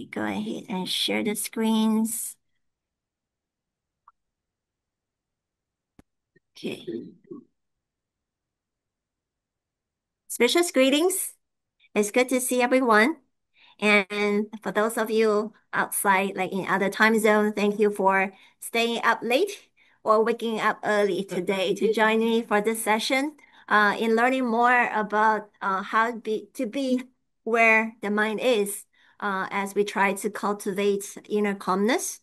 Go ahead and share the screens. Okay. Special greetings. It's good to see everyone. And for those of you outside, like in other time zone, thank you for staying up late or waking up early today to join me for this session in learning more about how to be where the mind is as we try to cultivate inner calmness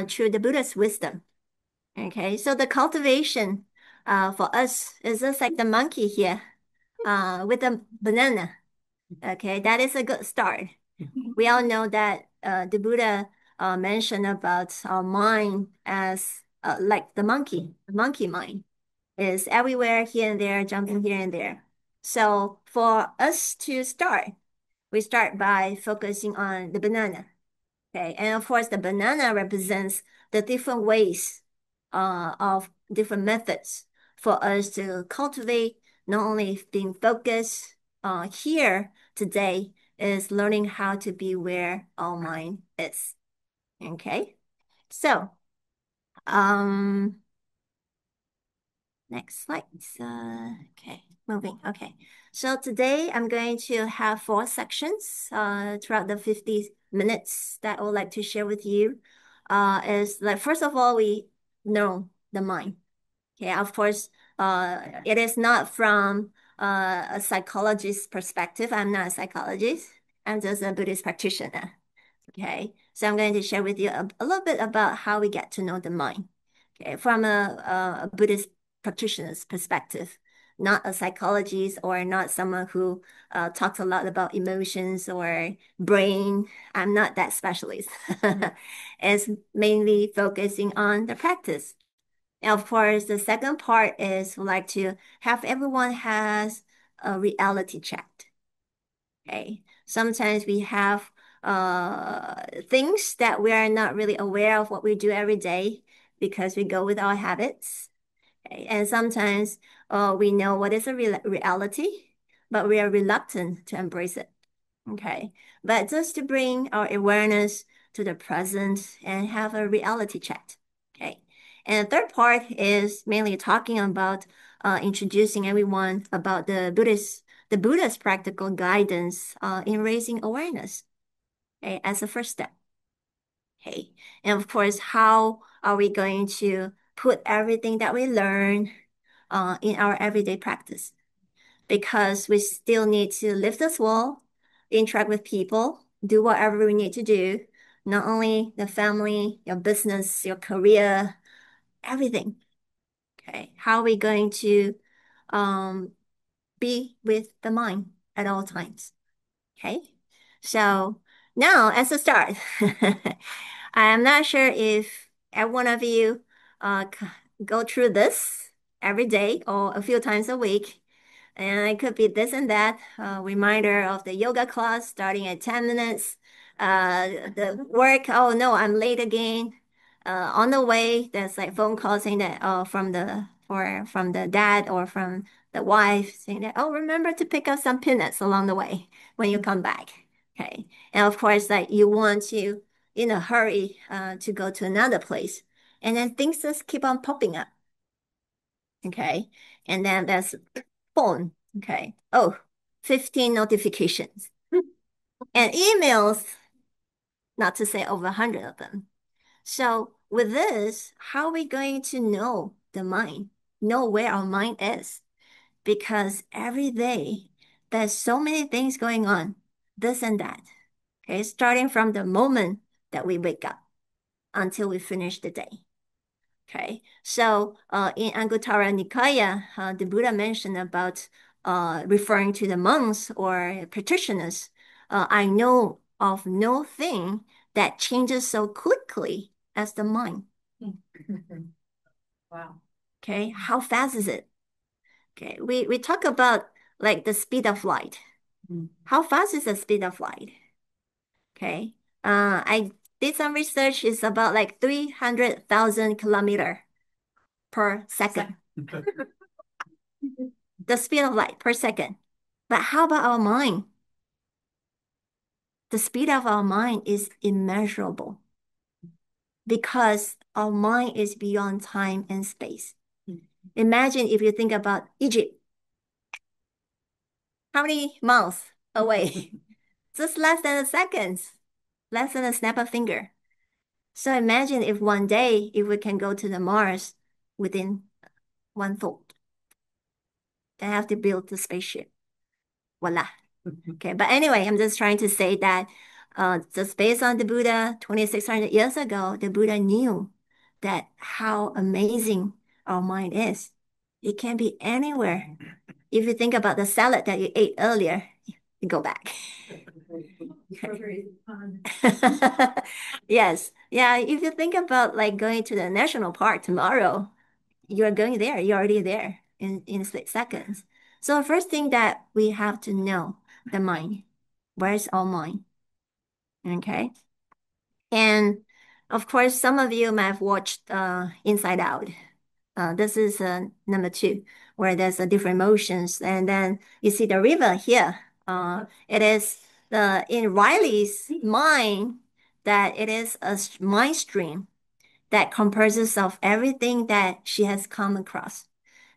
through the Buddha's wisdom. Okay, so the cultivation for us is just like the monkey here with a banana. Okay, that is a good start. We all know that the Buddha mentioned about our mind as like the monkey mind is everywhere, here and there, jumping here and there. So for us to start, we start by focusing on the banana. Okay, and of course, the banana represents the different ways of different methods for us to cultivate not only being focused here today is learning how to be where our mind is. Okay, so um, next slide. Okay, moving. Okay, so today I'm going to have 4 sections throughout the 50 minutes that I would like to share with you. Is like first of all, we know the mind. Okay, of course, it is not from a psychologist's perspective. I'm not a psychologist. I'm just a Buddhist practitioner. Okay, so I'm going to share with you a little bit about how we get to know the mind. Okay, from a Buddhist practitioner's perspective, not a psychologist or not someone who talks a lot about emotions or brain. I'm not that specialist. It's mainly focusing on the practice. And of course, the second part is we like to have everyone has a reality check. Okay. Sometimes we have things that we are not really aware of what we do every day because we go with our habits. Okay. And sometimes we know what is a reality, but we are reluctant to embrace it. Okay. But just to bring our awareness to the present and have a reality check. Okay. And the third part is mainly talking about introducing everyone about the Buddha's practical guidance in raising awareness, okay, as a first step. Okay. And of course, how are we going to put everything that we learn in our everyday practice? Because we still need to live this wall, interact with people, do whatever we need to do, not only the family, your business, your career, everything. Okay. How are we going to um, be with the mind at all times? Okay. So now as a start, I'm not sure if every one of you uh, go through this every day or a few times a week. And it could be this and that. Reminder of the yoga class starting at 10 minutes. The work, oh no, I'm late again. On the way, there's like phone call saying that from the dad or from the wife saying that, oh, remember to pick up some peanuts along the way when you come back. Okay. And of course, like you want to in a hurry to go to another place. And then things just keep on popping up. Okay. And then there's phone. Okay. Oh, 15 notifications and emails, not to say over 100 of them. So with this, how are we going to know the mind, know where our mind is? Because every day there's so many things going on, this and that. Okay. Starting from the moment that we wake up until we finish the day. Okay, so in Anguttara Nikaya, the Buddha mentioned about referring to the monks or practitioners. I know of no thing that changes so quickly as the mind. Wow. Okay, how fast is it? Okay, we talk about like the speed of light. How fast is the speed of light? Okay, I did some research. It's about like 300,000 kilometer per second. The speed of light per second. But how about our mind? the speed of our mind is immeasurable because our mind is beyond time and space. Imagine if you think about Egypt. How many miles away? Just less than a second, less than a snap of finger. So imagine if one day, if we can go to the Mars within one thought. They have to build the spaceship. Voila. Okay, but anyway, I'm just trying to say that just based on the Buddha 2,600 years ago, the Buddha knew that how amazing our mind is. It can be anywhere. If you think about the salad that you ate earlier, you go back. Yes. Yeah, if you think about like going to the national park tomorrow, you're going there. You're already there in split seconds. So first thing that we have to know, the mind. Where's our mind? Okay. And of course, some of you might have watched Inside Out. This is number two, where there's different emotions. And then you see the river here. It is in Riley's mind that it is a mind stream that composes of everything that she has come across.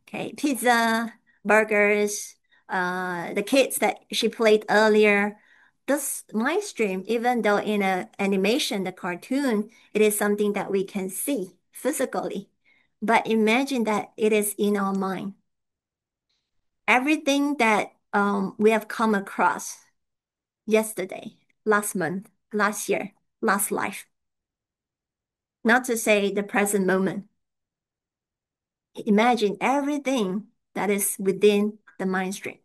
Okay, pizza, burgers, the kids that she played earlier. This mind stream, even though in a animation, the cartoon, it is something that we can see physically. But imagine that it is in our mind. Everything that we have come across yesterday, last month, last year, last life. Not to say the present moment. Imagine everything that is within the mind stream.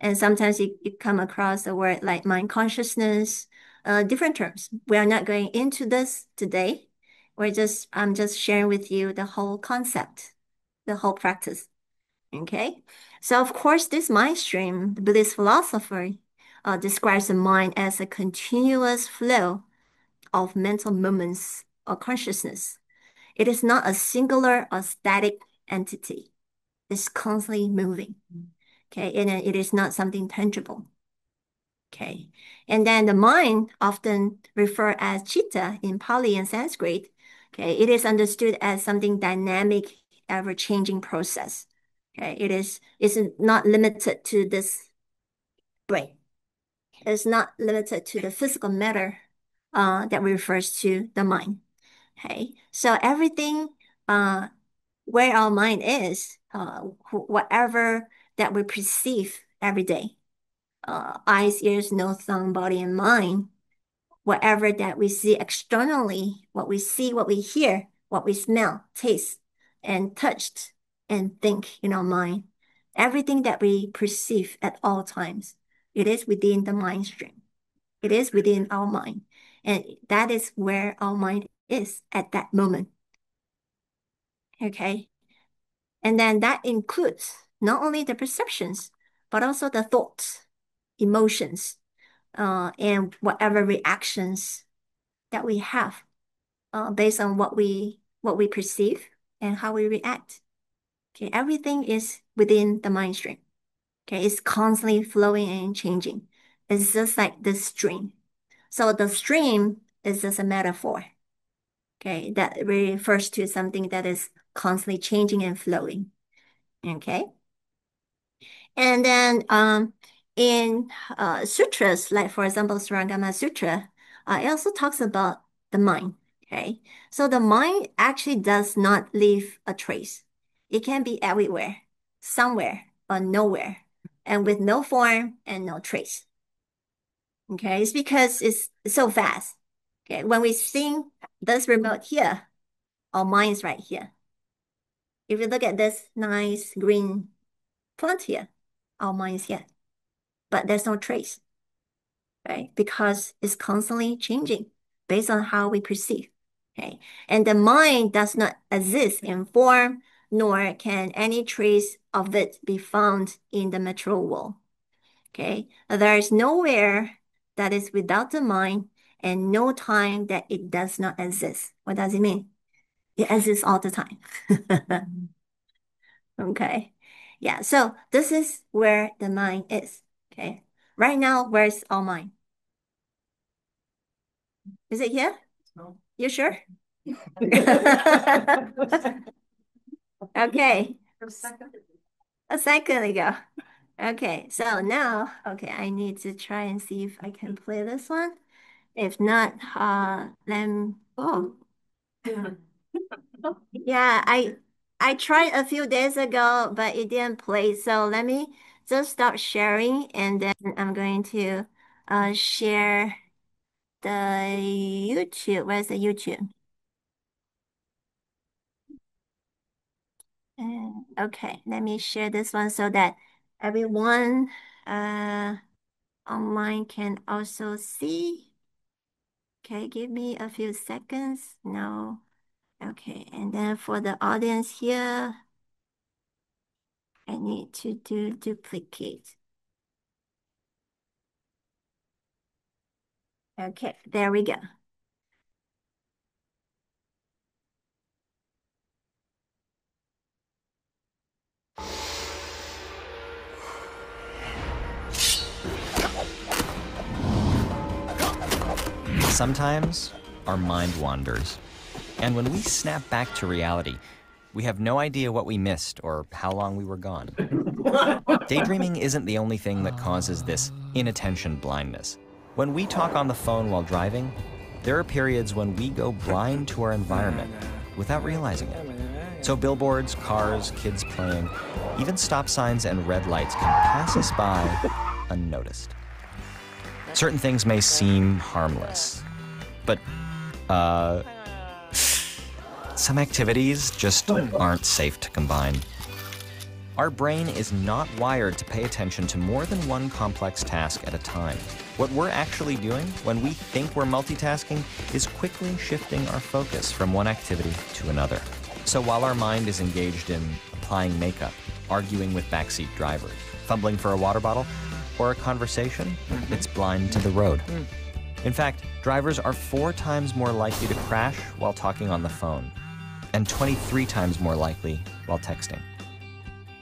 And sometimes you come across the word like mind consciousness, different terms. We are not going into this today. I'm just sharing with you the whole concept, the whole practice. Okay. So of course, this mind stream, the Buddhist philosopher, describes the mind as a continuous flow of mental moments or consciousness. It is not a singular or static entity. It's constantly moving. Okay. And it is not something tangible. Okay. And then the mind, often referred as chitta in Pali and Sanskrit. Okay. It is understood as something dynamic, ever-changing process. Okay. It's not limited to this brain. It's not limited to the physical matter that refers to the mind. Okay. So everything where our mind is, whatever that we perceive every day, eyes, ears, nose, tongue, body, and mind, whatever that we see externally, what we see, what we hear, what we smell, taste, and touched, and think in our mind, everything that we perceive at all times, it is within the mind stream. It is within our mind. And that is where our mind is at that moment. Okay. And then that includes not only the perceptions, but also the thoughts, emotions, and whatever reactions that we have based on what we perceive and how we react. Okay, everything is within the mind stream. Okay, it's constantly flowing and changing. It's just like the stream. So the stream is just a metaphor. Okay, that refers to something that is constantly changing and flowing. Okay. And then in sutras, like for example, Surangama Sutra, it also talks about the mind. Okay. So the mind actually does not leave a trace. It can be everywhere, somewhere, or nowhere, and with no form and no trace. Okay. It's because it's so fast. Okay. When we see this remote here, our mind is right here. If you look at this nice green plant here, our mind is here, but there's no trace, right? Because it's constantly changing based on how we perceive. Okay. And the mind does not exist in form, nor can any trace of it be found in the material world. Okay. There is nowhere that is without the mind and no time that it does not exist. What does it mean? It exists all the time. Okay. Yeah. So this is where the mind is. Okay. Right now, where's our mind? Is it here? You sure? Okay. A second ago. Okay, so now, okay, I need to try and see if I can play this one. If not, then oh yeah, I tried a few days ago, but it didn't play. So let me just stop sharing, and then I'm going to share the YouTube. Where's the YouTube? Okay, let me share this one so that everyone uh online can also see. Okay, give me a few seconds. No. Okay, and then for the audience here, I need to do duplicate. Okay, there we go. Sometimes our mind wanders, and when we snap back to reality, we have no idea what we missed or how long we were gone. Daydreaming isn't the only thing that causes this inattention blindness. When we talk on the phone while driving, there are periods when we go blind to our environment without realizing it. So billboards, cars, kids playing, even stop signs and red lights can pass us by unnoticed. Certain things may seem harmless, but some activities just aren't safe to combine. Our brain is not wired to pay attention to more than one complex task at a time. What we're actually doing when we think we're multitasking is quickly shifting our focus from one activity to another. So while our mind is engaged in applying makeup, arguing with backseat drivers, fumbling for a water bottle, or a conversation, it's blind to the road. In fact, drivers are 4 times more likely to crash while talking on the phone, and 23 times more likely while texting.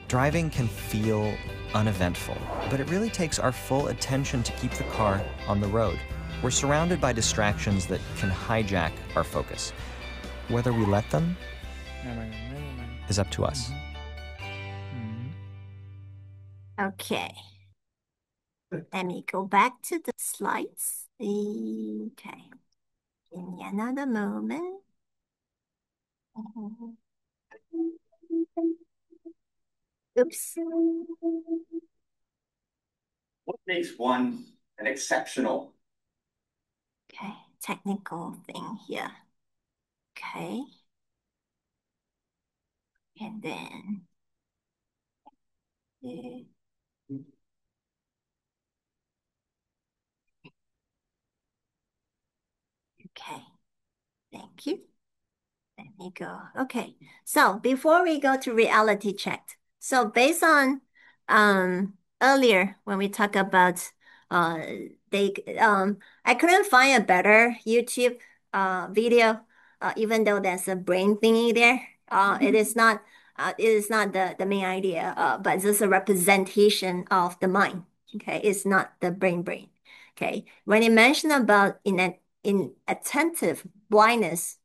Driving can feel uneventful, but it really takes our full attention to keep the car on the road. We're surrounded by distractions that can hijack our focus. Whether we let them is up to us. Okay. Let me go back to the slides. Okay. Give me another moment. Oops. What makes one an exceptional? Okay, technical thing here. Okay. And then okay, thank you. Let me go. Okay, so before we go to reality check, so based on earlier when we talk about uh they I couldn't find a better YouTube video even though there's a brain thingy there. It is not the main idea but just a representation of the mind. Okay, it's not the brain. Okay, when it mentioned about inattentive blindness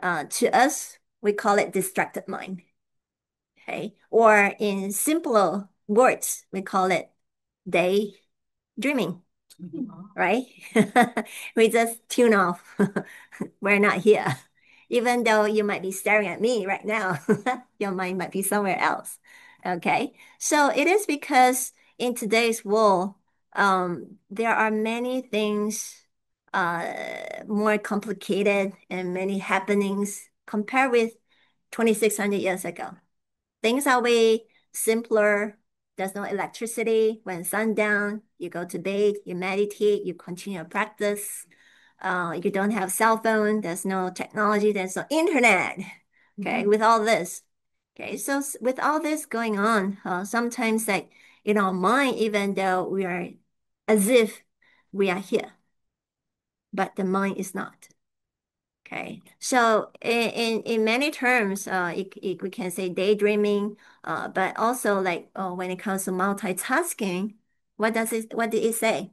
to us, we call it distracted mind. Okay. Or in simpler words, we call it daydreaming, right? We just tune off. We're not here. Even though you might be staring at me right now, your mind might be somewhere else. Okay. So it is because in today's world, there are many things more complicated and many happenings compared with 2,600 years ago. Things are way simpler. There's no electricity. When sundown, you go to bed, you meditate, you continue your practice. You don't have cell phone. There's no technology. There's no internet. Okay, with all this. Okay, so with all this going on, sometimes like in our mind, even though we are as if we are here, but the mind is not. Okay, so in many terms, we can say daydreaming, but also like when it comes to multitasking, what did it say?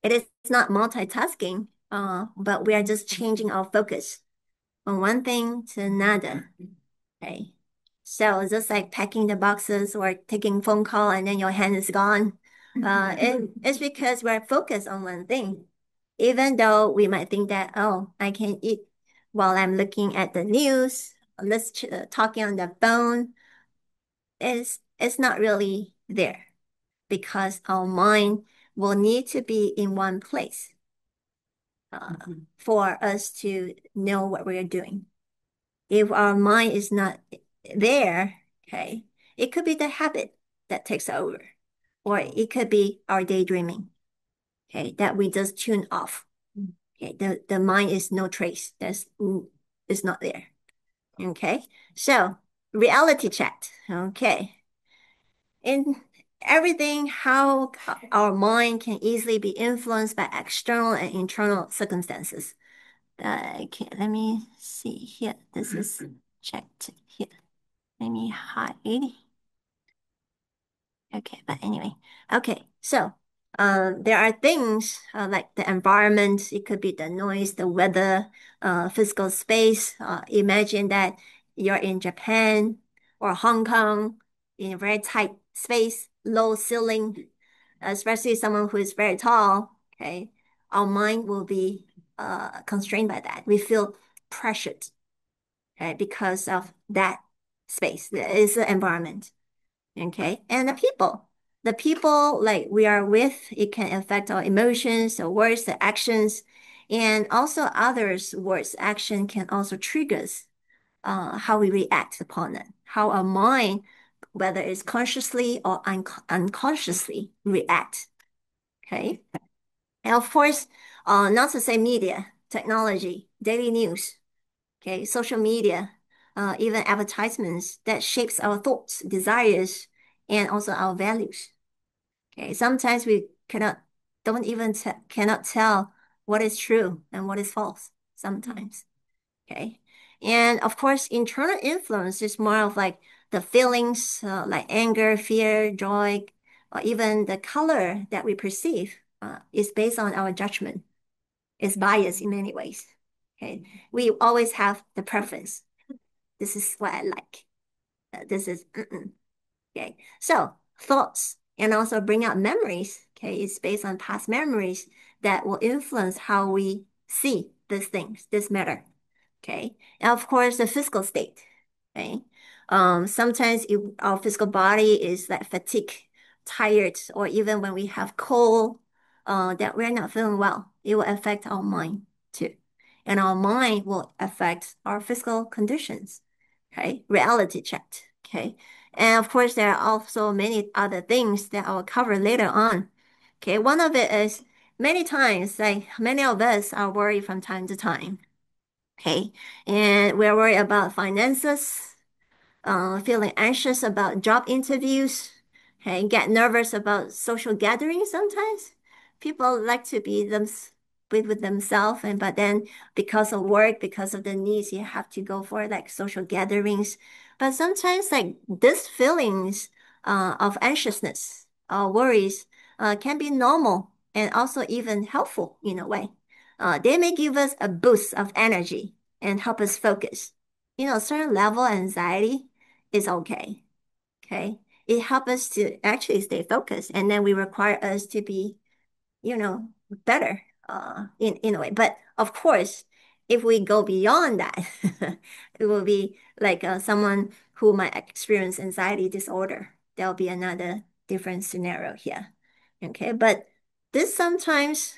It is not multitasking. but we are just changing our focus from one thing to another. Okay. So it's just like packing the boxes or taking phone call and then your hand is gone. It's because we're focused on one thing. Even though we might think that, oh, I can eat while I'm looking at the news, talking on the phone, it's not really there because our mind will need to be in one place for us to know what we're doing. If our mind is not there, okay, it could be the habit that takes over, or it could be our daydreaming, okay, that we just tune off. Okay, the mind is no trace. It's not there. Okay, so reality check. Okay, in everything, how our mind can easily be influenced by external and internal circumstances. Okay, let me see here. This is checked here. Let me hide. Okay, but anyway, okay, so there are things like the environment, it could be the noise, the weather, physical space. Imagine that you're in Japan or Hong Kong in a very tight space, low ceiling, especially someone who is very tall. Okay, our mind will be constrained by that. We feel pressured, okay, because of that space. It is the environment. Okay. And the people like we are with, it can affect our emotions, the words, the actions, and also others' words, action can also trigger us, how we react upon it, how our mind, whether it's consciously or unconsciously react. Okay. And of course, not to say media, technology, daily news, okay, social media, even advertisements that shapes our thoughts, desires, and also our values. Okay, sometimes we don't even cannot tell what is true and what is false sometimes. Okay, and of course, internal influence is more of like the feelings, like anger, fear, joy, or even the color that we perceive, is based on our judgment. It's biased in many ways. Okay, we always have the preference. This is what I like. This is okay. So thoughts and also bring up memories. Okay, it's based on past memories that will influence how we see these things, this matter. Okay, and of course the physical state. Okay, sometimes if our physical body is like fatigue, tired, or even when we have cold, that we're not feeling well, it will affect our mind too, and our mind will affect our physical conditions. Okay, reality checked. Okay, and of course there are also many other things that I will cover later on. Okay, one of it is many times, like many of us are worried from time to time. Okay, and we're worried about finances, feeling anxious about job interviews, okay, get nervous about social gatherings sometimes. People like to be with themselves, and but then because of work, because of the needs, you have to go for like social gatherings. But sometimes like these feelings of anxiousness or worries can be normal and also even helpful in a way. They may give us a boost of energy and help us focus. Certain level of anxiety is okay. Okay. It helps us to actually stay focused. And then we require us to be, you know, better in a way. But of course, if we go beyond that, it will be like someone who might experience anxiety disorder. There'll be another different scenario here. Okay. But this sometimes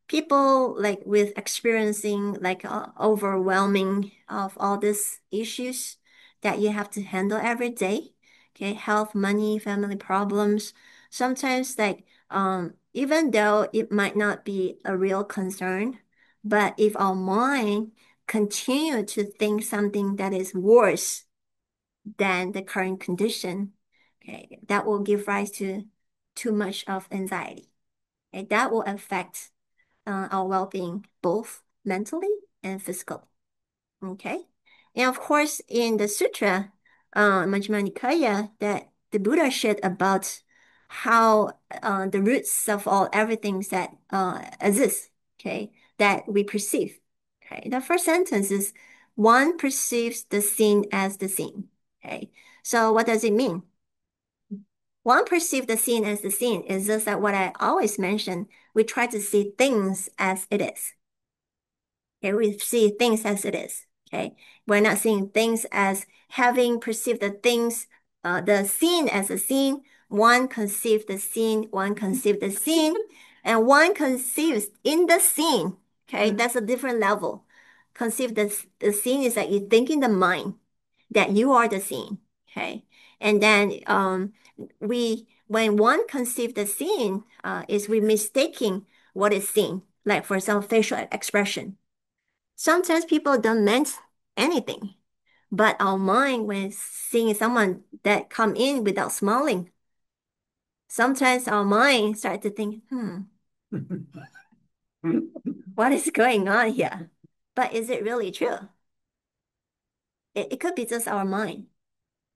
people like with experiencing like overwhelming of all these issues that you have to handle every day. Okay, health, money, family problems. Sometimes like even though it might not be a real concern, but if our mind continue to think something that is worse than the current condition, okay, that will give rise to too much of anxiety. Okay, that will affect our well-being, both mentally and physically. Okay. And of course, in the sutra, Majjhima Nikaya, that the Buddha shared about how the roots of all everything that exists. Okay. that we perceive. Okay, the first sentence is one perceives the scene as the scene. Okay, so what does it mean? One perceives the scene as the scene is just like what I always mention. We try to see things as it is. Okay, we see things as it is. Okay, we're not seeing things as having perceived the scene as a scene. One conceives the scene, one conceives the scene, and one conceives in the scene. Okay, that's a different level. Conceive the scene is that you think in the mind that you are the scene. Okay, and then when one conceives the scene, is we mistaking what is seen, like for some facial expression. Sometimes people don't mean anything, but our mind, when seeing someone that come in without smiling, sometimes our mind start to think, what is going on here? But is it really true? It could be just our mind.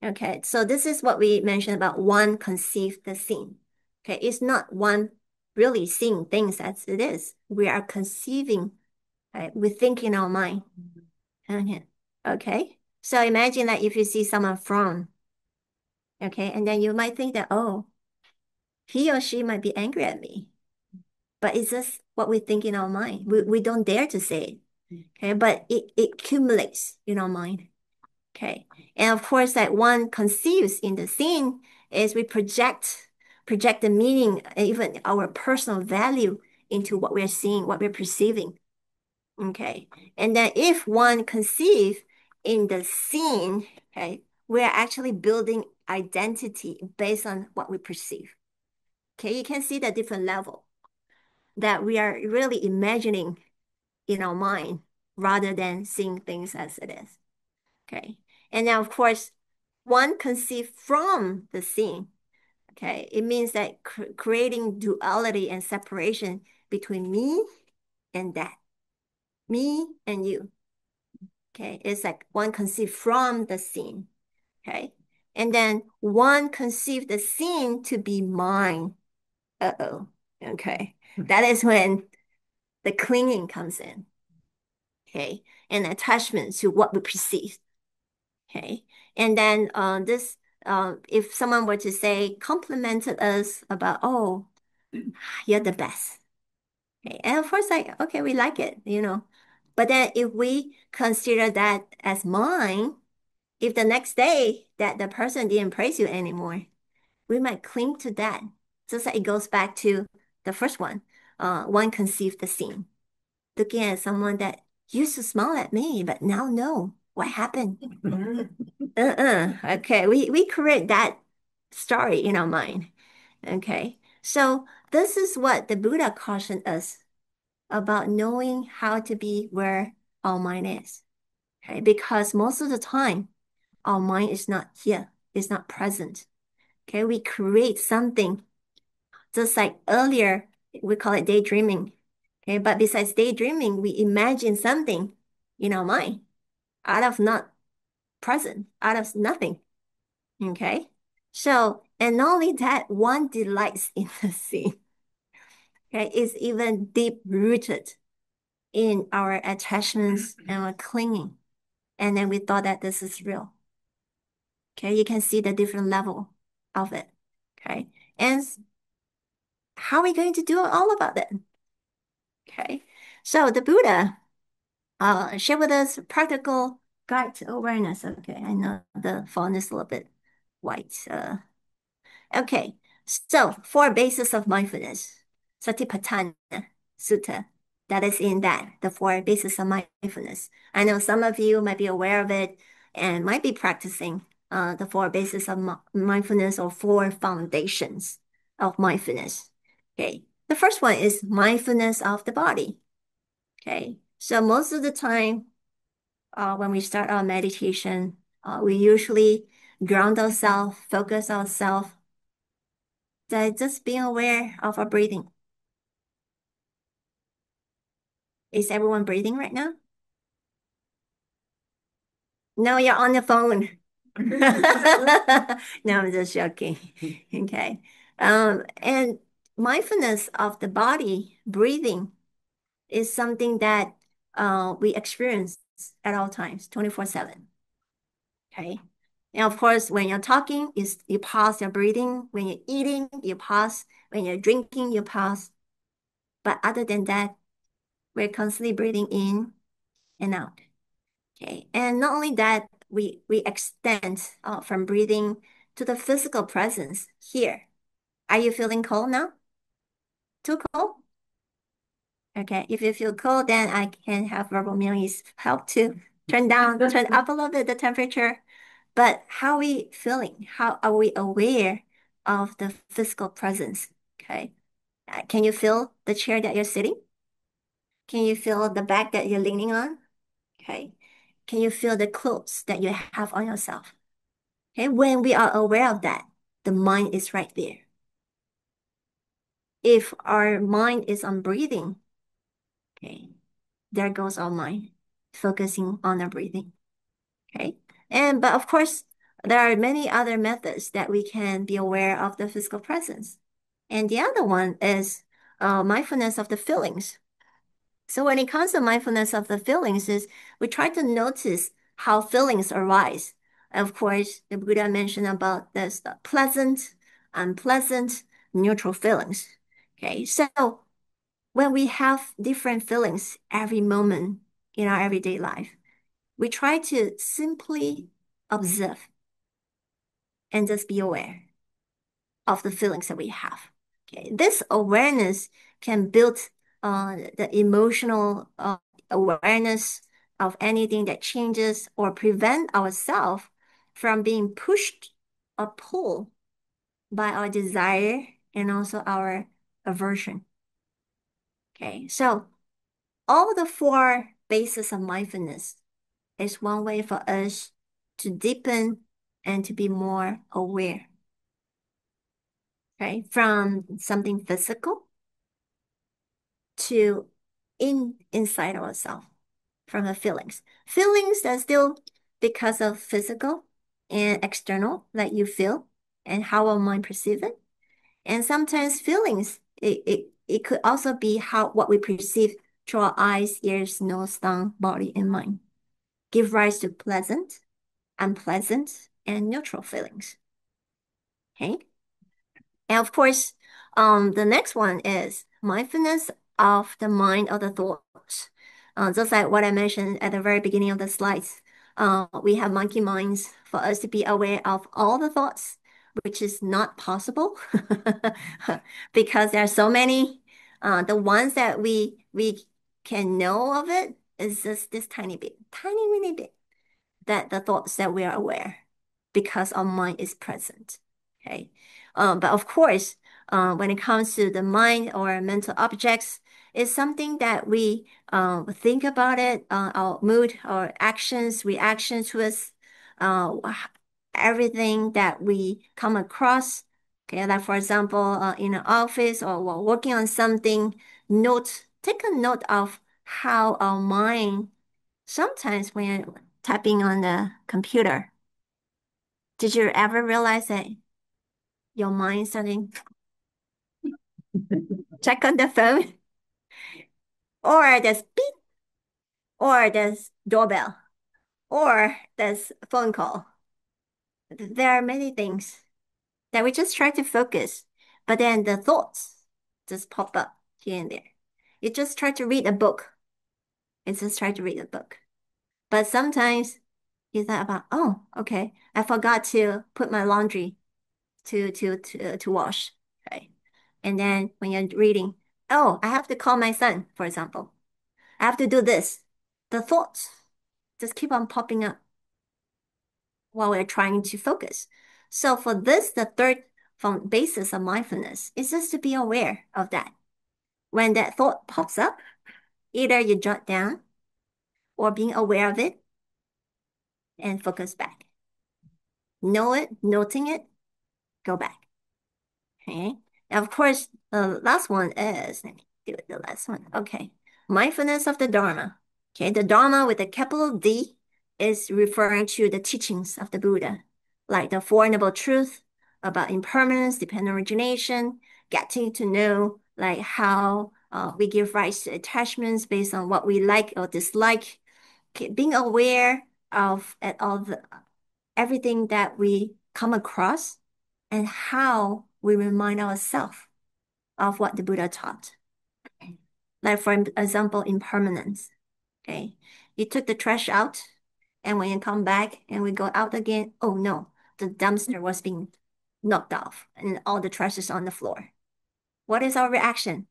Okay, so this is what we mentioned about one conceive the scene. Okay, it's not one really seeing things as it is. We are conceiving, right? We think in our mind. Okay. Okay. So imagine that if you see someone frown, okay, and then you might think that, oh, he or she might be angry at me. But it's just what we think in our mind. We don't dare to say it. Okay, but it accumulates in our mind. Okay. And of course, that one conceives in the scene is we project the meaning, even our personal value into what we're seeing, what we're perceiving. Okay. And then if one conceive in the scene, okay, we're actually building identity based on what we perceive. Okay, you can see the different level that we are really imagining in our mind rather than seeing things as it is. Okay. And now, of course, one conceived from the scene. Okay. It means that creating duality and separation between me and that, me and you. Okay. It's like one conceived from the scene. Okay. And then one conceived the scene to be mine. Uh-oh. Okay. That is when the clinging comes in. Okay. And attachment to what we perceive. Okay. And then if someone were to say, complimented us about, oh, you're the best. Okay. And of course, like, okay, we like it, you know. But then if we consider that as mine, if the next day that the person didn't praise you anymore, we might cling to that. Just like it goes back to the first one. One conceived the scene. Looking at someone that used to smile at me, but now no. What happened? Okay, we create that story in our mind. Okay, so this is what the Buddha cautioned us about knowing how to be where our mind is. Okay, because most of the time, our mind is not here, it's not present. Okay, we create something just like earlier, we call it daydreaming. Okay, but besides daydreaming, we imagine something in our mind out of not present, out of nothing. Okay. So, and not only that, one delights in the scene. Okay. It's even deep rooted in our attachments and our clinging. And then we thought that this is real. Okay. You can see the different level of it. Okay. And how are we going to do all about it? Okay. So the Buddha shared with us practical guide to awareness. Okay. I know the font is a little bit white. Okay, so four bases of mindfulness, Satipatthana Sutta. That is in that, the four bases of mindfulness. I know some of you might be aware of it and might be practicing the four bases of mindfulness or four foundations of mindfulness. Okay, the first one is mindfulness of the body. Okay, so most of the time when we start our meditation, we usually ground ourselves, focus ourselves that just being aware of our breathing. Is everyone breathing right now? No, you're on the phone. No, I'm just joking. Okay. And mindfulness of the body, breathing, is something that we experience at all times, 24/7. Okay. And of course, when you're talking, you pause your breathing. When you're eating, you pause. When you're drinking, you pause. But other than that, we're constantly breathing in and out. Okay. And not only that, we extend from breathing to the physical presence here. Are you feeling cold now? Too cold? Okay. If you feel cold, then I can have Venerable Miaozang help to turn up a little bit the temperature. But how are we feeling? How are we aware of the physical presence? Okay. Can you feel the chair that you're sitting? Can you feel the back that you're leaning on? Okay. Can you feel the clothes that you have on yourself? Okay. When we are aware of that, the mind is right there. If our mind is on breathing, okay, there goes our mind focusing on our breathing. Okay. But of course, there are many other methods that we can be aware of the physical presence. And the other one is mindfulness of the feelings. So when it comes to mindfulness of the feelings is we try to notice how feelings arise. Of course, the Buddha mentioned about this pleasant, unpleasant, neutral feelings. Okay. So when we have different feelings every moment in our everyday life, we try to simply observe and just be aware of the feelings that we have. Okay, this awareness can build the emotional awareness of anything that changes or prevent ourselves from being pushed or pulled by our desire and also our aversion. Okay, so all the four bases of mindfulness is one way for us to deepen and to be more aware, right? From something physical to inside ourselves, from the feelings. Feelings that still because of physical and external, like you feel and how our mind perceive it. And sometimes feelings, it could also be what we perceive through our eyes, ears, nose, tongue, body, and mind. Give rise to pleasant, unpleasant, and neutral feelings. Okay. And of course, the next one is mindfulness of the mind of the thoughts. Just like what I mentioned at the very beginning of the slides, we have monkey minds for us to be aware of all the thoughts, which is not possible because there are so many. The ones that we can know of it is just this tiny bit, tiny, really bit that the thoughts that we are aware because our mind is present. Okay. But of course, when it comes to the mind or mental objects, it's something that we think about it, our mood, our actions, reactions to us, uh, everything that we come across. Okay, like for example, in an office or while working on something, take a note of how our mind sometimes when you're typing on the computer, did you ever realize that your mind starting check on the phone or there's beep or there's doorbell or there's phone call? There are many things that we just try to focus, but then the thoughts just pop up here and there. You just try to read a book. It's just try to read a book. But sometimes you thought about, oh, okay, I forgot to put my laundry to wash. Okay. And then when you're reading, oh, I have to call my son, for example. I have to do this. The thoughts just keep on popping up while we're trying to focus. So for this, the third basis of mindfulness is just to be aware of that. When that thought pops up, either you jot down or being aware of it and focus back. Know it, noting it, go back. Okay. Now, of course, the last one is, let me do it, the last one. Okay. Mindfulness of the Dharma. Okay. The Dharma with a capital D is referring to the teachings of the Buddha, like the Four Noble Truths about impermanence, dependent origination, getting to know like how We give rise to attachments based on what we like or dislike. Okay, being aware of everything that we come across and how we remind ourselves of what the Buddha taught. Like for example, impermanence. Okay, you took the trash out, and when you come back and we go out again, oh no, the dumpster was being knocked off and all the trash is on the floor. What is our reaction?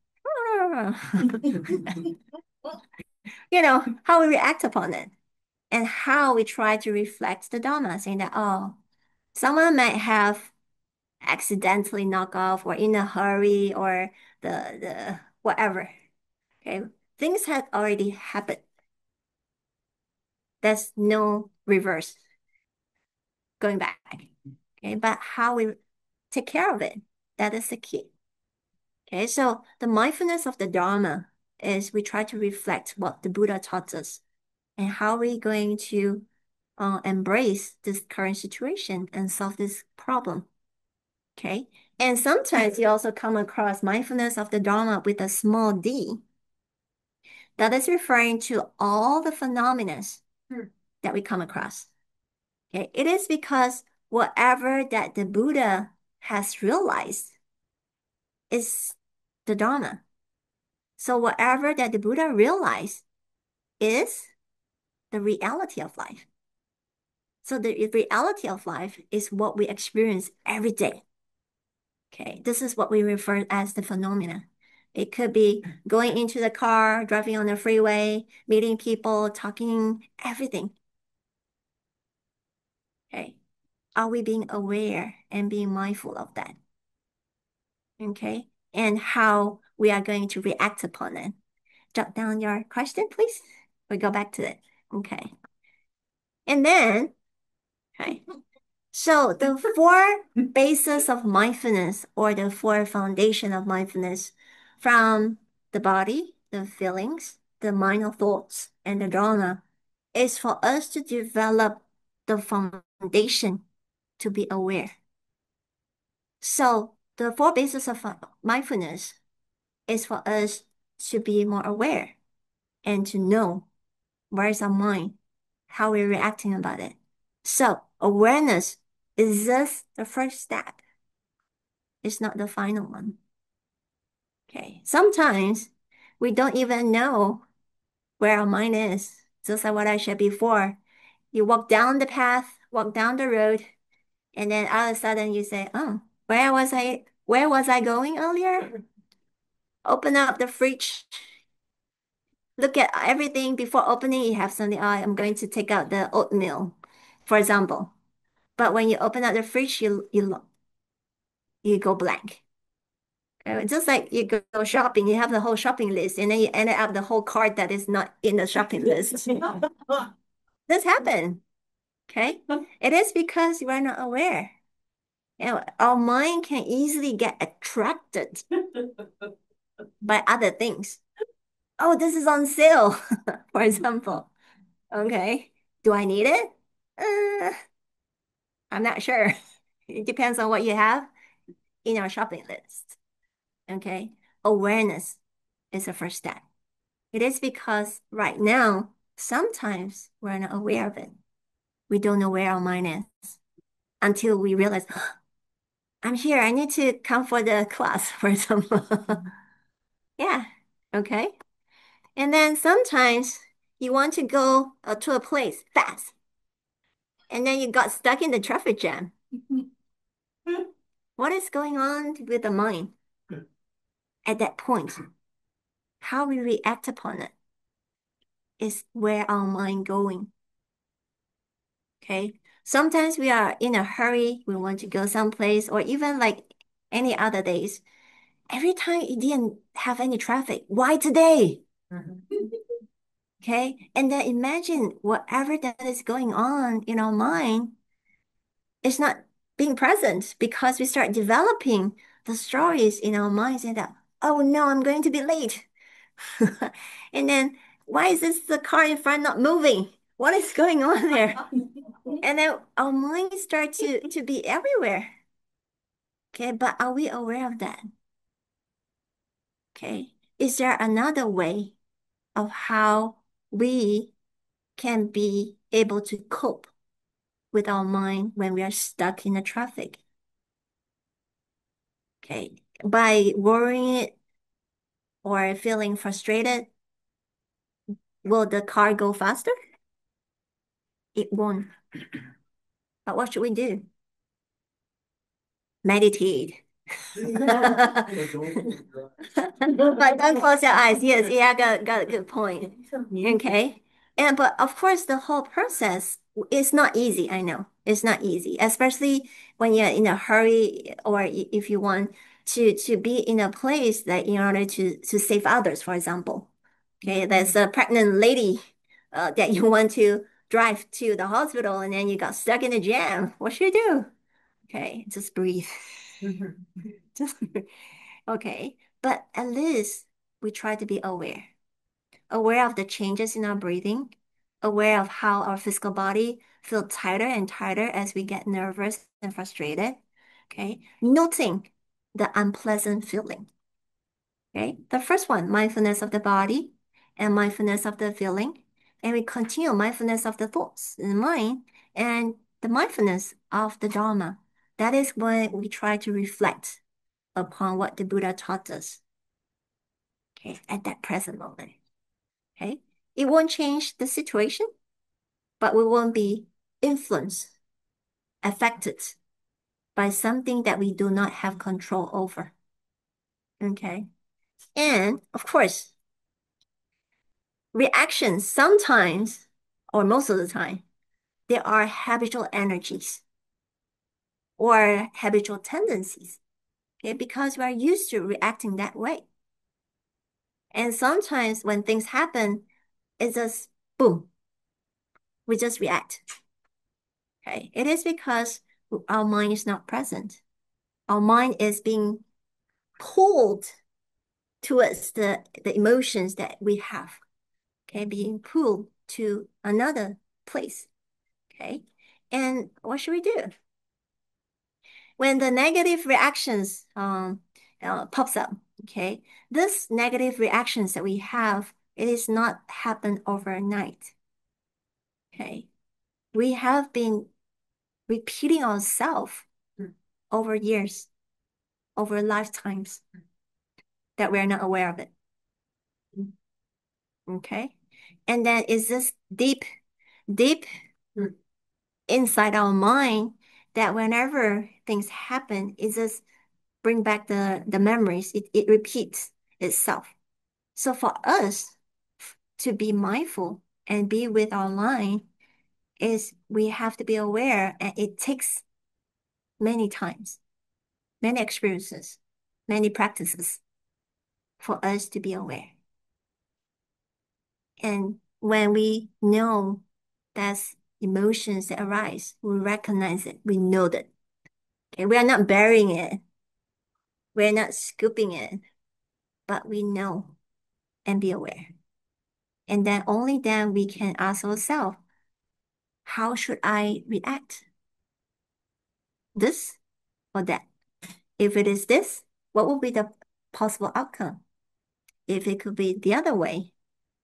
You know, how we react upon it and how we try to reflect the Dharma, saying that, oh, someone might have accidentally knocked off or in a hurry or the whatever. Okay. Things had already happened. There's no reverse going back. Okay. But how we take care of it, that is the key. Okay. So the mindfulness of the Dharma is we try to reflect what the Buddha taught us and how we're going to embrace this current situation and solve this problem. Okay. And sometimes you also come across mindfulness of the Dharma with a small d. That is referring to all the phenomena that we come across. Okay. It is because whatever that the Buddha has realized is the Dharma. So whatever that the Buddha realized is the reality of life. So the reality of life is what we experience every day. Okay, this is what we refer as the phenomena. It could be going into the car, driving on the freeway, meeting people, talking, everything. Okay, are we being aware and being mindful of that? Okay, and how we are going to react upon it. Jot down your question, please. We go back to it. Okay. And then, okay. So the four bases of mindfulness or the four foundation of mindfulness from the body, the feelings, the mind of thoughts, and the Dharma is for us to develop the foundation to be aware. So the four bases of mindfulness is for us to be more aware and to know where is our mind, how we're reacting about it. So awareness is just the first step. It's not the final one. Okay. Sometimes we don't even know where our mind is. Just like what I said before. You walk down the path, walk down the road, and then all of a sudden you say, oh, where was I going earlier? Open up the fridge, look at everything before opening. You have something, oh, I'm going to take out the oatmeal, for example. But when you open up the fridge, you go blank. Just like you go shopping, you have the whole shopping list, and then you end up the whole cart that is not in the shopping list. This happened. Okay. It is because you are not aware. You know, our mind can easily get attracted by other things. Oh, this is on sale, for example. Okay. Do I need it? Uh, I'm not sure. It depends on what you have in our shopping list. Okay. Awareness is the first step. It is because right now, sometimes we're not aware of it. We don't know where our mind is until we realize, I'm here. I need to come for the class, for example. Yeah. Okay. And then sometimes you want to go to a place fast, and then you got stuck in the traffic jam. What is going on with the mind at that point? How we react upon it is where our mind going. Okay. Sometimes we are in a hurry. We want to go someplace or even like any other days. Every time it didn't have any traffic. Why today? Okay. And then imagine whatever that is going on in our mind is not being present because we start developing the stories in our minds and that, oh no, I'm going to be late. And then why is the car in front not moving? What is going on there? And then our minds start to be everywhere. Okay, but are we aware of that? Okay. is there another way of how we can be able to cope with our mind when we are stuck in the traffic? Okay. By worrying it or feeling frustrated, will the car go faster? It won't. But what should we do? Meditate. But don't close your eyes. Yes, yeah, got a good point. Okay. But of course the whole process is not easy. I know. It's not easy, especially when you're in a hurry or if you want to be in a place that in order to save others, for example. Okay, there's a pregnant lady that you want to drive to the hospital and then you got stuck in a jam. What should you do? Okay, just breathe. Just okay. But at least we try to be aware, aware of the changes in our breathing, aware of how our physical body feels tighter and tighter as we get nervous and frustrated. Okay, noting the unpleasant feeling. Okay, the first one, mindfulness of the body and mindfulness of the feeling. And we continue mindfulness of the thoughts in the mind and the mindfulness of the Dharma. That is when we try to reflect upon what the Buddha taught us. Okay, at that present moment. Okay, it won't change the situation, but we won't be influenced, affected by something that we do not have control over. Okay, and of course, reactions sometimes, or most of the time, there are habitual energies or habitual tendencies. Okay, because we are used to reacting that way. And sometimes when things happen, it's just boom, we just react. Okay, it is because our mind is not present. Our mind is being pulled towards the emotions that we have. Okay, being pulled to another place. Okay, and what should we do? When the negative reactions pops up, okay, this negative reactions that we have, it is not happen overnight. Okay, we have been repeating ourselves over years, over lifetimes that we're not aware of it. Okay, and then is this deep, deep inside our mind that whenever things happen, it just bring back the memories. It repeats itself. So for us to be mindful and be with our mind is we have to be aware, and it takes many times, many experiences, many practices for us to be aware. And when we know that's emotions that arise, we recognize it, we know that. Okay, we are not burying it, we're not scooping it, but we know and be aware. And then only then we can ask ourselves, how should I react? This or that? If it is this, what will be the possible outcome? If it could be the other way,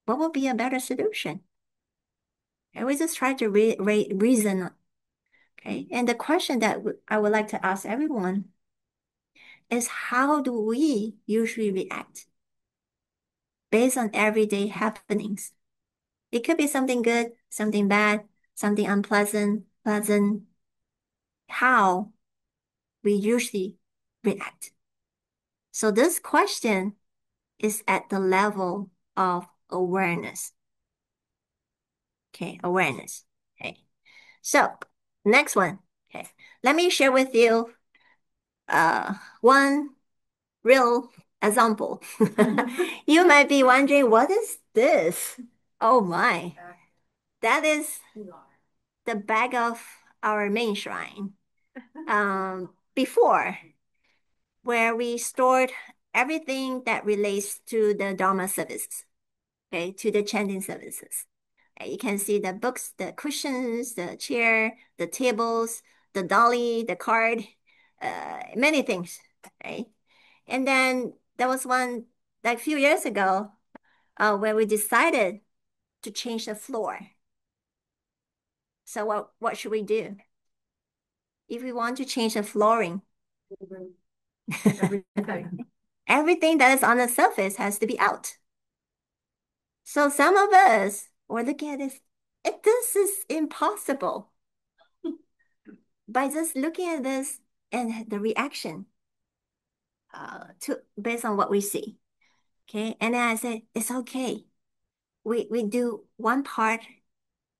what will be a better solution? And we just try to reason. Okay. And the question that I would like to ask everyone is, how do we usually react based on everyday happenings? It could be something good, something bad, something unpleasant, pleasant. How we usually react. So this question is at the level of awareness. Okay, awareness. Okay. So next one. Okay. Let me share with you one real example. You might be wondering, what is this? Oh my. That is the back of our main shrine. Before, where we stored everything that relates to the Dharma services, okay, to the chanting services. You can see the books, the cushions, the chair, the tables, the dolly, the card, many things, right? And then there was like a few years ago, when we decided to change the floor. So what should we do? If we want to change the flooring, everything that is on the surface has to be out. So some of us will look at this, this is impossible. By just looking at this and the reaction based on what we see. Okay. And then I said, it's okay. We do one part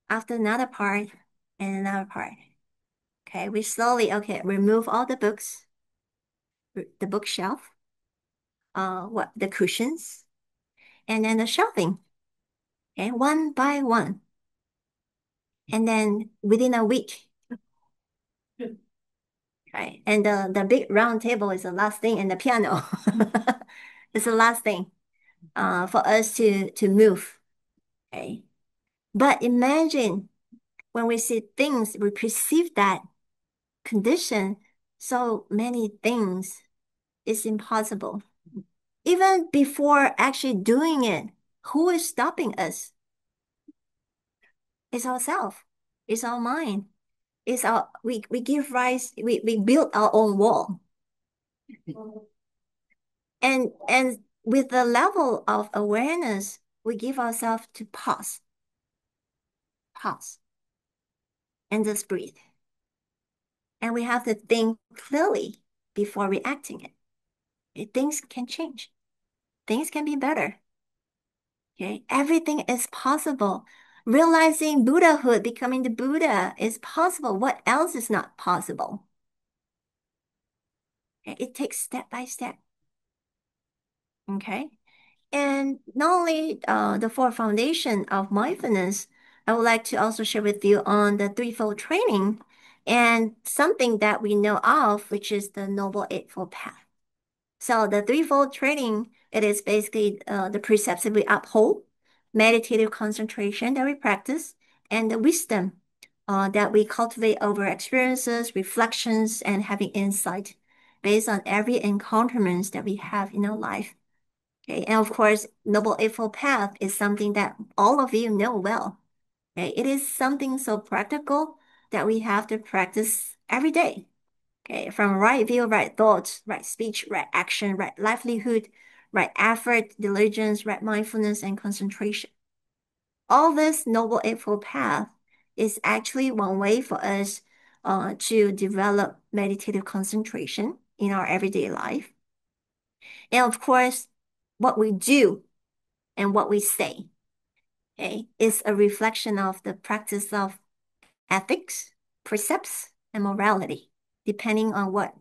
after another part and another part. Okay. We slowly, remove all the books, the bookshelf, the cushions, and then the shelving. Okay. One by one. And then within a week, right? And the big round table is the last thing, and the piano is the last thing for us to move. Okay. But imagine when we see things, we perceive that condition, so many things is impossible. Even before actually doing it, who is stopping us? It's ourselves. It's our mind. We give rise, we build our own wall. And with the level of awareness, we give ourselves to pause, and just breathe. And we have to think clearly before reacting it. Things can change. Things can be better. Okay, everything is possible. Realizing Buddhahood, becoming the Buddha is possible. What else is not possible? Okay? It takes step by step. Okay, and not only the four foundation of mindfulness, I would like to also share with you on the threefold training and something that we know of, which is the Noble Eightfold Path. So the threefold training, it is basically the precepts that we uphold, meditative concentration that we practice, and the wisdom that we cultivate over experiences, reflections, and having insight based on every encounterments that we have in our life. Okay, and of course, Noble Eightfold Path is something that all of you know well. Okay, it is something so practical that we have to practice every day. Okay, from right view, right thoughts, right speech, right action, right livelihood, right effort, diligence, right mindfulness, and concentration. All this Noble Eightfold Path is actually one way for us to develop meditative concentration in our everyday life. And of course, what we do and what we say, okay, is a reflection of the practice of ethics, precepts, and morality, depending on what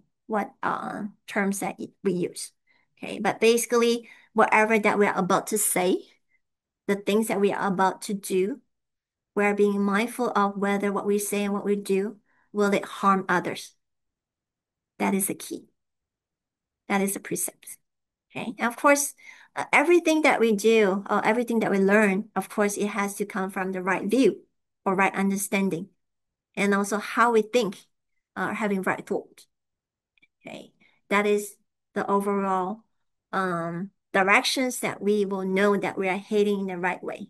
terms that we use. Okay, but basically, whatever that we are about to say, the things that we are about to do, we are being mindful of whether what we say and what we do will it harm others. That is the key. That is the precept. Okay, and of course, everything that we do or everything that we learn, of course, it has to come from the right view or right understanding, and also how we think, having right thought. Okay, that is the overall directions that we will know that we are heading in the right way,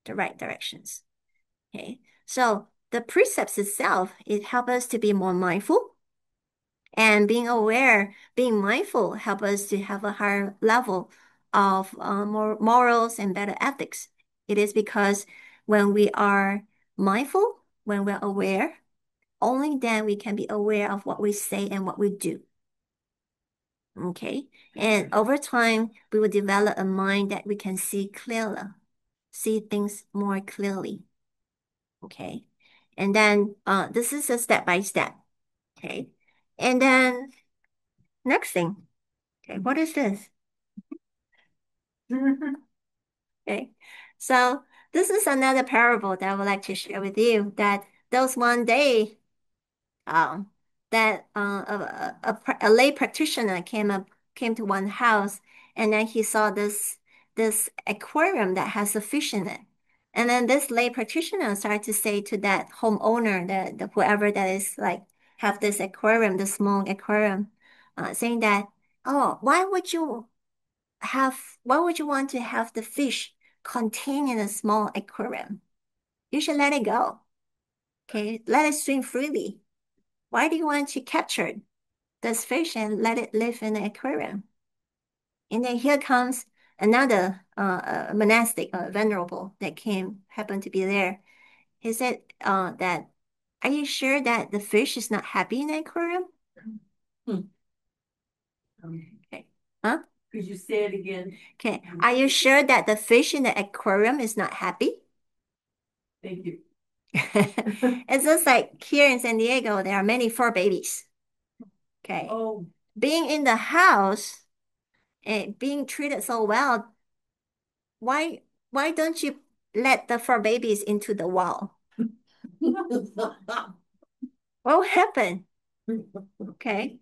the right directions. Okay, so the precepts itself, it helps us to be more mindful, and being aware, being mindful help us to have a higher level of more morals and better ethics. It is because when we are mindful, when we're aware, only then we can be aware of what we say and what we do. Okay. And over time, we will develop a mind that we can see clearer, see things more clearly. Okay. And then this is a step by step. Okay. And then next thing. Okay, what is this? Okay. So this is another parable that I would like to share with you, that there was one day um, that a lay practitioner came to one house, and then he saw this aquarium that has a fish in it. And then this lay practitioner started to say to that homeowner, the whoever that is like have this aquarium, the small aquarium, saying that, oh, why would you to have the fish contained in a small aquarium? You should let it go. Okay, let it swim freely. Why do you want to capture this fish and let it live in an aquarium? And then here comes another monastic venerable that happened to be there. He said that, are you sure that the fish is not happy in the aquarium? Hmm. Okay. Huh? Could you say it again? Okay. Are you sure that the fish in the aquarium is not happy? Thank you. It's just like here in San Diego, there are many fur babies. Okay. Oh. Being in the house and being treated so well, why don't you let the fur babies into the wall? What will happen? Okay.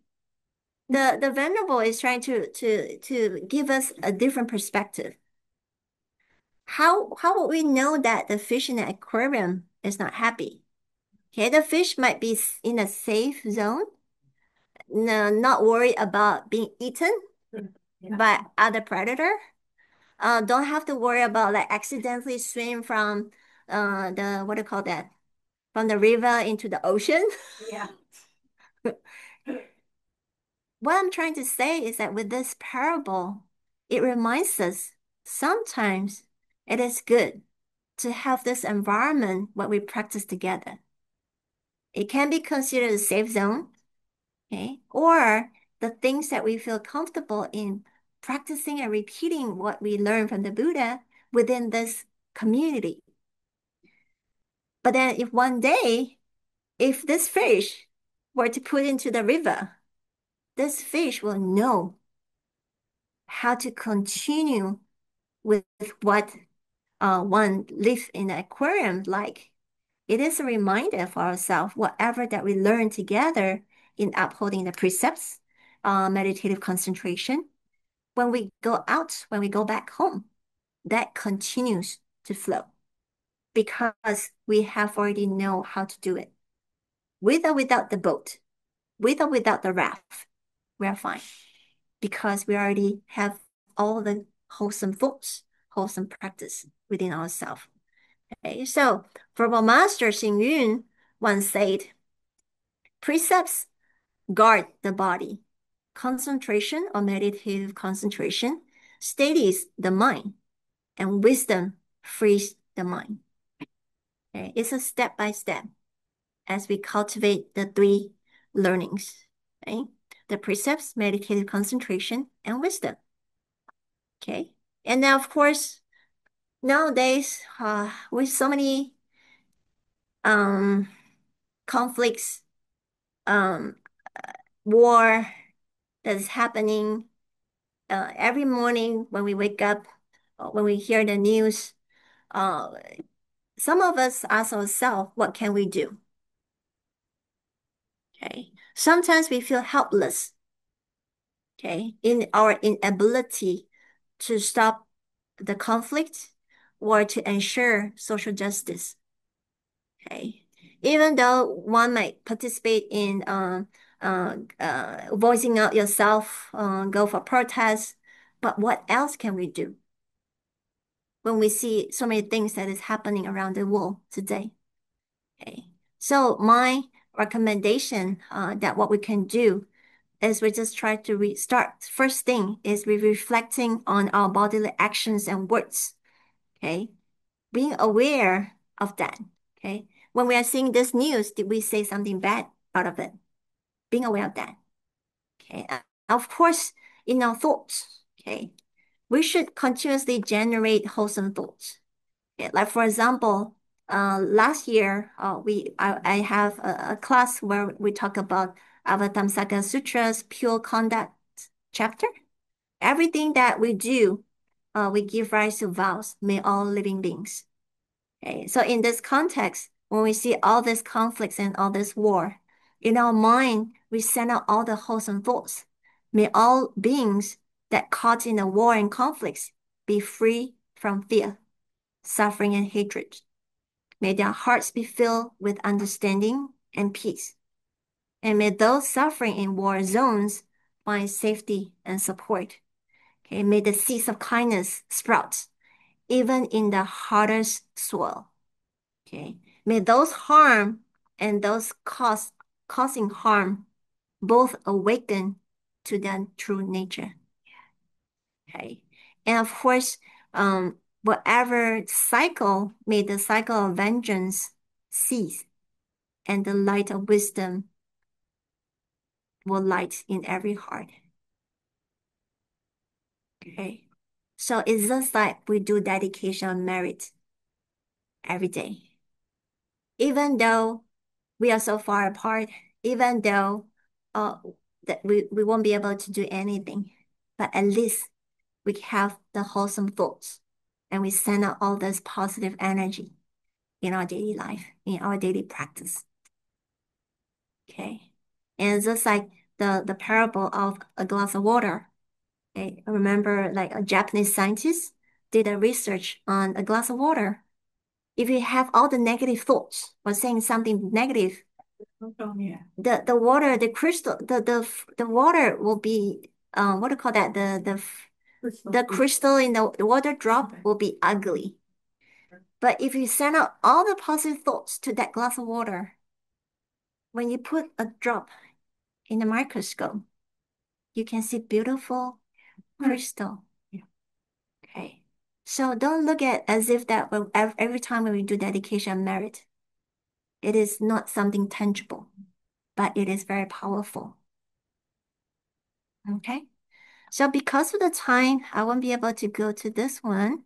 The venerable is trying to give us a different perspective. How would we know that the fish in the aquarium is not happy? Okay, the fish might be in a safe zone, no, not worried about being eaten by other predator. Don't have to worry about like accidentally swim from the what do you call that? From the river into the ocean. Yeah. What I'm trying to say is that with this parable, it reminds us sometimes it is good to have this environment where we practice together. It can be considered a safe zone, okay? Or the things that we feel comfortable in practicing and repeating what we learn from the Buddha within this community. But then if one day, if this fish were to put into the river, this fish will know how to continue with what one lives in an aquarium like. It is a reminder for ourselves, whatever that we learn together in upholding the precepts, meditative concentration, when we go out, when we go back home, that continues to flow because we have already know how to do it. With or without the boat, with or without the raft, we are fine because we already have all the wholesome thoughts, wholesome practice within ourselves. Okay, so Verbal Master Xing Yun once said, precepts guard the body. Concentration or meditative concentration steadies the mind, and wisdom frees the mind. Okay, it's a step by step as we cultivate the three learnings. Okay, the precepts, meditative concentration, and wisdom. Okay, and now of course nowadays with so many conflicts, um, war that is happening every morning when we wake up, when we hear the news. Some of us ask ourselves, what can we do? Okay. Sometimes we feel helpless, okay, in our inability to stop the conflict or to ensure social justice. Okay. Even though one might participate in voicing out yourself, go for protests, but what else can we do when we see so many things that is happening around the world today? Okay. So my recommendation that what we can do is we just try to restart. First thing is we reflecting on our bodily actions and words. Okay. Being aware of that. Okay. When we are seeing this news, did we say something bad out of it? Being aware of that. Okay. Of course, in our thoughts, okay, we should continuously generate wholesome thoughts. Okay. Like for example, last year, I have a class where we talk about Avatamsaka Sutra's pure conduct chapter. Everything that we do, we give rise to vows, may all living beings. Okay, so in this context, when we see all these conflicts and all this war, in our mind, we send out all the wholesome thoughts. May all beings that caught in the war and conflicts be free from fear, suffering, and hatred. May their hearts be filled with understanding and peace. And may those suffering in war zones find safety and support. Okay, may the seeds of kindness sprout even in the hardest soil. Okay, may those harm and those causing harm both awaken to their true nature. Okay, and of course, whatever cycle, may the cycle of vengeance cease, and the light of wisdom will light in every heart. Okay, so it's just like we do dedication of merit every day. Even though we are so far apart, even though that we won't be able to do anything, but at least we have the wholesome thoughts and we send out all this positive energy in our daily life, in our daily practice. Okay. And it's just like the parable of a glass of water. Okay. I remember like a Japanese scientist did a research on a glass of water. If you have all the negative thoughts or saying something negative, the water, the crystal, the water will be what do you call that? The crystal in the water drop will be ugly. But if you send out all the positive thoughts to that glass of water, when you put a drop in the microscope, you can see beautiful crystal. Okay. So don't look at as if that every time when we do dedication merit, it is not something tangible, but it is very powerful. Okay. So because of the time, I won't be able to go to this one.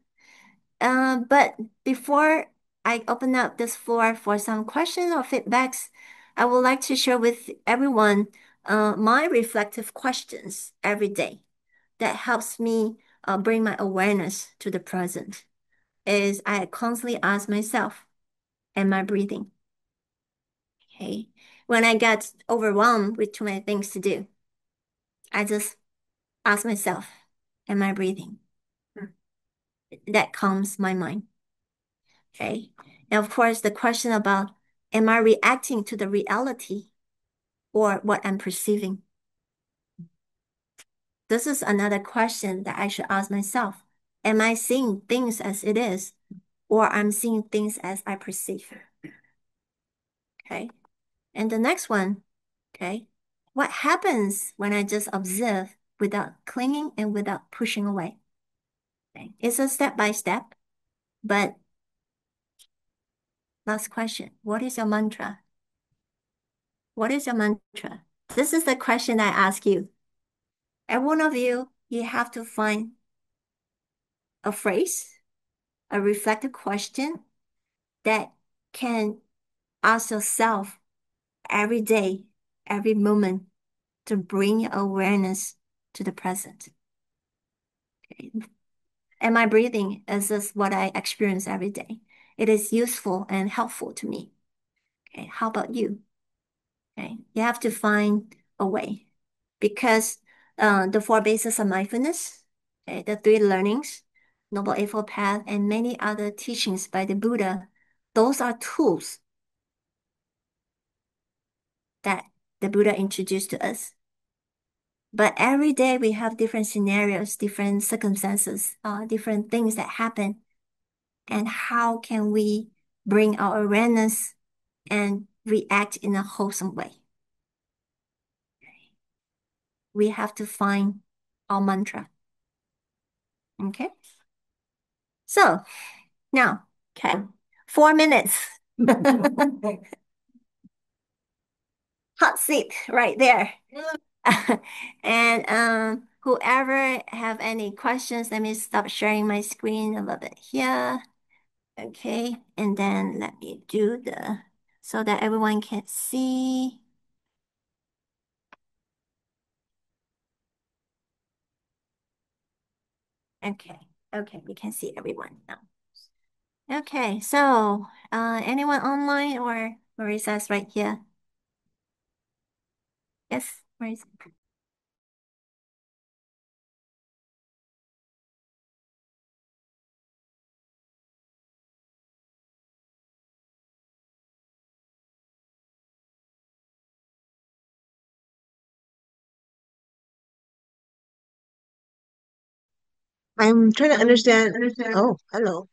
But before I open up this floor for some questions or feedbacks, I would like to share with everyone my reflective questions every day that helps me bring my awareness to the present. Is I constantly ask myself, am I breathing? Okay. When I get overwhelmed with too many things to do, I just ask myself, am I breathing? That calms my mind. Okay. And of course, the question about, am I reacting to the reality or what I'm perceiving? This is another question that I should ask myself. Am I seeing things as it is, or I'm seeing things as I perceive? Okay. And the next one, okay. What happens when I just observe without clinging and without pushing away? Okay. It's a step by step, but last question. What is your mantra? What is your mantra? This is the question I ask you. And one of you, you have to find a phrase, a reflective question that can ask yourself every day, every moment to bring your awareness to the present. Okay. Am I breathing? Is this what I experience every day? It is useful and helpful to me. Okay. How about you? Okay. You have to find a way because the four bases of mindfulness, okay, the three learnings, Noble Eightfold Path, and many other teachings by the Buddha, those are tools that the Buddha introduced to us. But every day we have different scenarios, different circumstances, different things that happen. And how can we bring our awareness and react in a wholesome way? We have to find our mantra. Okay. So now, okay, 4 minutes. Hot seat right there. And whoever have any questions, let me stop sharing my screen a little bit here. Okay, and then let me do the so that everyone can see. Okay, okay, we can see everyone now. Okay, so anyone online or Marissa's right here? Yes, Marissa. I'm trying to understand. Oh, hello.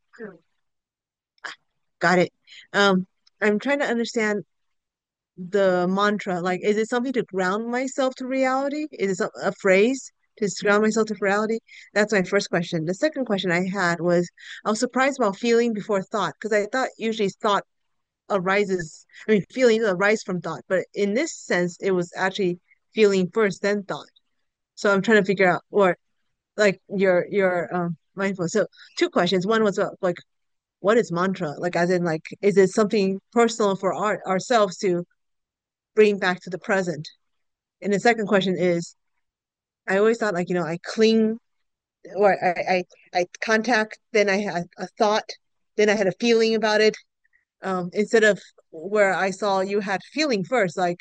Got it. Um, I'm trying to understand the mantra. Like, is it something to ground myself to reality? Is it a phrase to ground myself to reality? That's my first question. The second question I had was I was surprised about feeling before thought because I thought usually thought arises, I mean, feelings arise from thought, but in this sense, it was actually feeling first, then thought. So I'm trying to figure out, or like your mindful. So two questions. One was like, what is mantra? Like, as in, like, is it something personal for ourselves to bring back to the present? And the second question is, I always thought like, I cling or I contact, then I had a thought, then I had a feeling about it. Instead of where I saw you had feeling first, like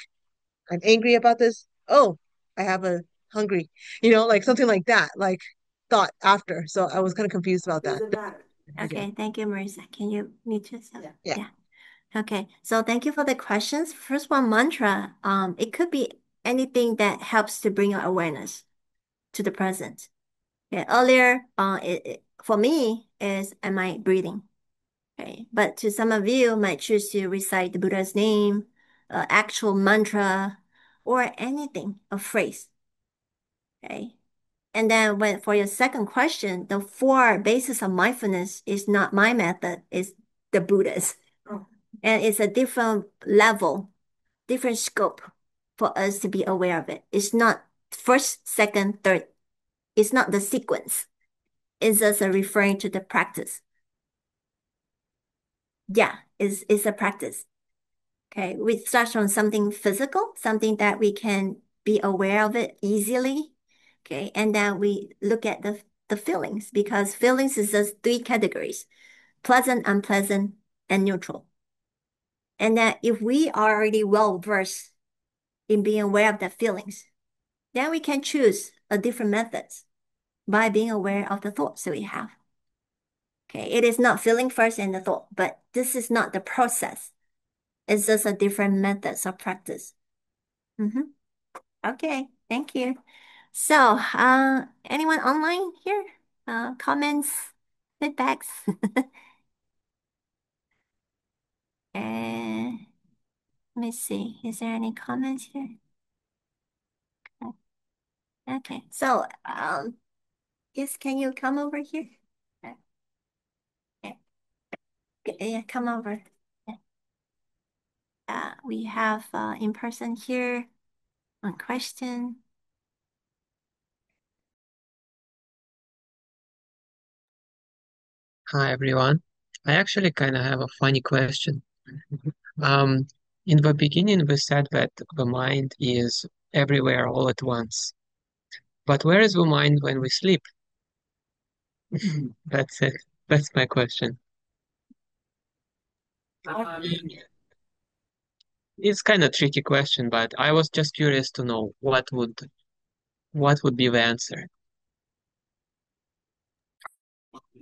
I'm angry about this. Oh, I have a hungry, like something like that, like thought after. So I was kind of confused about that. Again. Okay, thank you, Marissa. Can you mute yourself? Yeah. Yeah. Okay, so thank you for the questions. First one, mantra. It could be anything that helps to bring your awareness to the present. Okay, earlier, for me is am I breathing? Okay, but to some of you might choose to recite the Buddha's name, actual mantra, or anything, a phrase. Okay, and then when for your second question, the four bases of mindfulness is not my method, it's the Buddha's. Oh. And it's a different level, different scope for us to be aware of it. It's not first, second, third. It's not the sequence. It's just a referring to the practice. Yeah, it's a practice. Okay, we start from something physical, something that we can be aware of it easily. Okay, and then we look at the feelings because feelings is just three categories: pleasant, unpleasant, and neutral. And that if we are already well versed in being aware of the feelings, then we can choose a different methods by being aware of the thoughts that we have. Okay, it is not feeling first and the thought, but this is not the process. It's just a different methods of practice. Mm-hmm. Okay, thank you. So, anyone online here? Comments, feedbacks? And let me see. Is there any comments here? Okay, so, yes, can you come over here? Okay. Yeah, come over. We have in person here. One question. Hi everyone. I actually kind of have a funny question. Um, in the beginning, we said that the mind is everywhere all at once. But where is the mind when we sleep? That's it. That's my question. It's kind of tricky question, but I was just curious to know what would be the answer.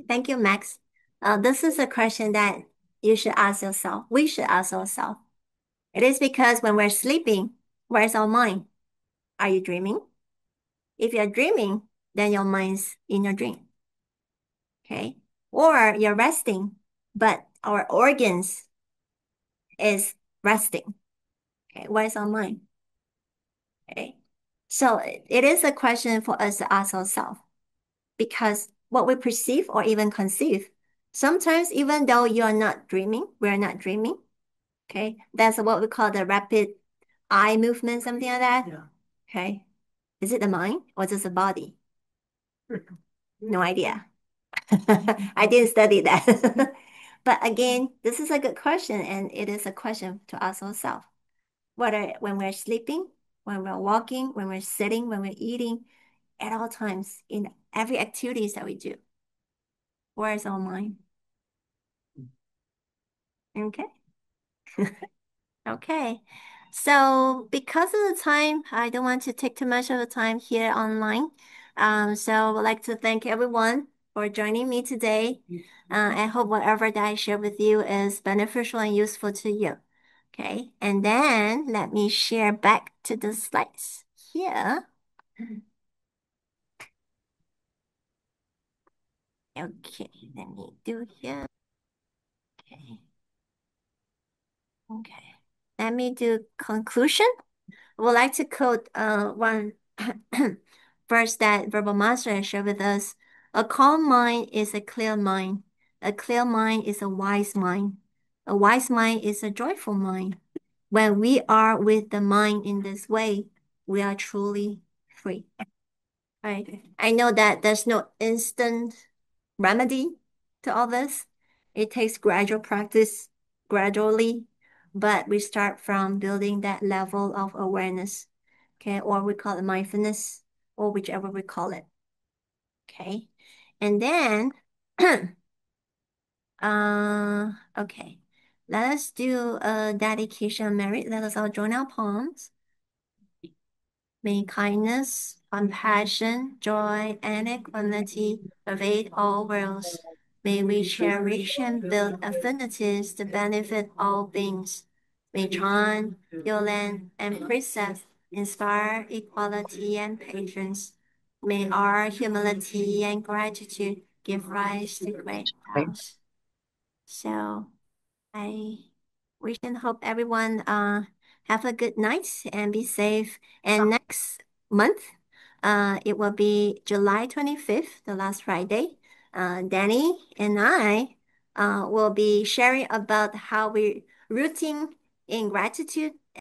Thank you, Max. This is a question that you should ask yourself. We should ask ourselves. It is because when we're sleeping, where's our mind? Are you dreaming? If you're dreaming, then your mind's in your dream. Okay. Or you're resting, but our organs is resting. Okay. Where's our mind? Okay. So it is a question for us to ask ourselves because what we perceive or even conceive, sometimes even though you're not dreaming, we're not dreaming. Okay. That's what we call the rapid eye movement, something like that. Yeah. Okay. Is it the mind or just the body? No idea. I didn't study that. But again, this is a good question, and it is a question to ask ourselves. Whether when we're sleeping, when we're walking, when we're sitting, when we're eating, at all times, in every activities that we do, where is our mind? Okay. Okay. So because of the time, I don't want to take too much of the time here online. So I would like to thank everyone for joining me today. I hope whatever that I share with you is beneficial and useful to you. Okay. And then let me share back to the slides here. Okay, let me do here. Okay. Okay. Let me do conclusion. I would like to quote one verse that Verbal Master has shared with us. A calm mind is a clear mind. A clear mind is a wise mind. A wise mind is a joyful mind. When we are with the mind in this way, we are truly free. Right. I know that there's no instant remedy to all this. It takes gradual practice, gradually, but we start from building that level of awareness, okay, or we call it mindfulness, or whichever we call it, okay. And then, okay, let us do a dedication merit. Let us all join our palms. May kindness, compassion, joy, and equanimity pervade all worlds. May we cherish and build affinities to benefit all beings. May Chan, Yolan, and Precept inspire equality and patience. May our humility and gratitude give rise to great vows. So I wish and hope everyone have a good night and be safe. And next month, it will be July 25th, the last Friday. Danny and I will be sharing about how we rooting in gratitude